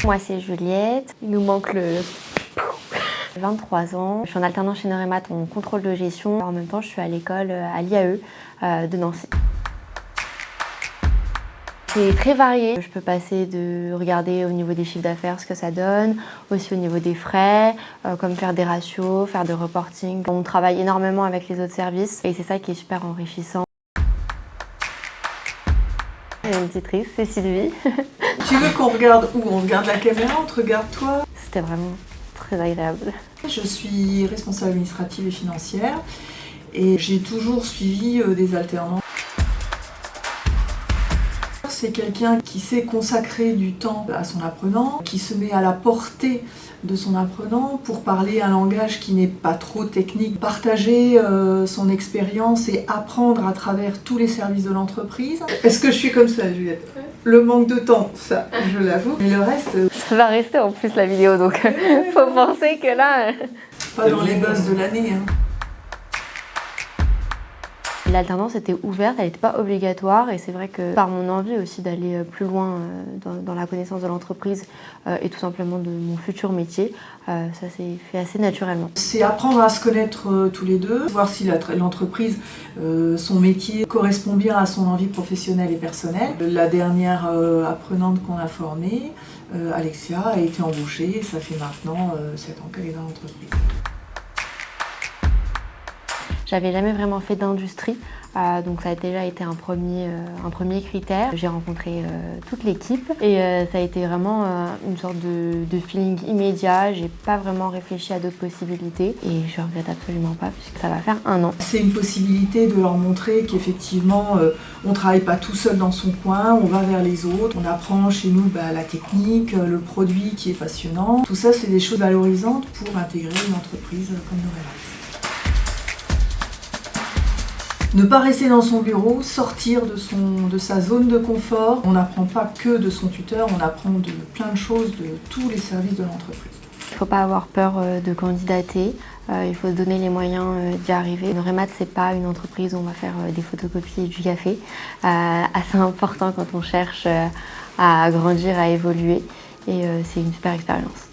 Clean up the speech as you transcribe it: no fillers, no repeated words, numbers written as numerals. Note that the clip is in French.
Moi c'est Juliette, il nous manque le 23 ans. Je suis en alternance chez Noremat en contrôle de gestion. En même temps, je suis à l'école à l'IAE de Nancy. C'est très varié. Je peux passer de regarder au niveau des chiffres d'affaires ce que ça donne, aussi au niveau des frais, comme faire des ratios, faire des reporting. On travaille énormément avec les autres services et c'est ça qui est super enrichissant. J'ai une tutrice, c'est Sylvie. Tu veux qu'on regarde où? On regarde la caméra, on te regarde toi? C'était vraiment très agréable. Je suis responsable administrative et financière et j'ai toujours suivi des alternants. C'est quelqu'un qui sait consacrer du temps à son apprenant, qui se met à la portée de son apprenant pour parler un langage qui n'est pas trop technique, partager son expérience et apprendre à travers tous les services de l'entreprise. Est-ce que je suis comme ça, Juliette? Le manque de temps, ça, je l'avoue. Mais le reste... Ça va rester en plus la vidéo, donc faut penser que là... Pas dans les buzz de l'année. Hein. L'alternance était ouverte, elle n'était pas obligatoire et c'est vrai que par mon envie aussi d'aller plus loin dans la connaissance de l'entreprise et tout simplement de mon futur métier, ça s'est fait assez naturellement. C'est apprendre à se connaître tous les deux, voir si l'entreprise, son métier correspond bien à son envie professionnelle et personnelle. La dernière apprenante qu'on a formée, Alexia, a été embauchée et ça fait maintenant 7 ans qu'elle est dans l'entreprise. J'avais jamais vraiment fait d'industrie, donc ça a déjà été un premier critère. J'ai rencontré toute l'équipe et ça a été vraiment une sorte de feeling immédiat. J'ai pas vraiment réfléchi à d'autres possibilités et je regrette absolument pas puisque ça va faire 1 an. C'est une possibilité de leur montrer qu'effectivement on travaille pas tout seul dans son coin, on va vers les autres, on apprend chez nous la technique, le produit qui est passionnant. Tout ça c'est des choses valorisantes pour intégrer une entreprise comme Noremat. Ne pas rester dans son bureau, sortir de sa zone de confort. On n'apprend pas que de son tuteur, on apprend de plein de choses de tous les services de l'entreprise. Il ne faut pas avoir peur de candidater, il faut se donner les moyens d'y arriver. Noremat, ce n'est pas une entreprise où on va faire des photocopies et du café. Assez important quand on cherche à grandir, à évoluer et c'est une super expérience.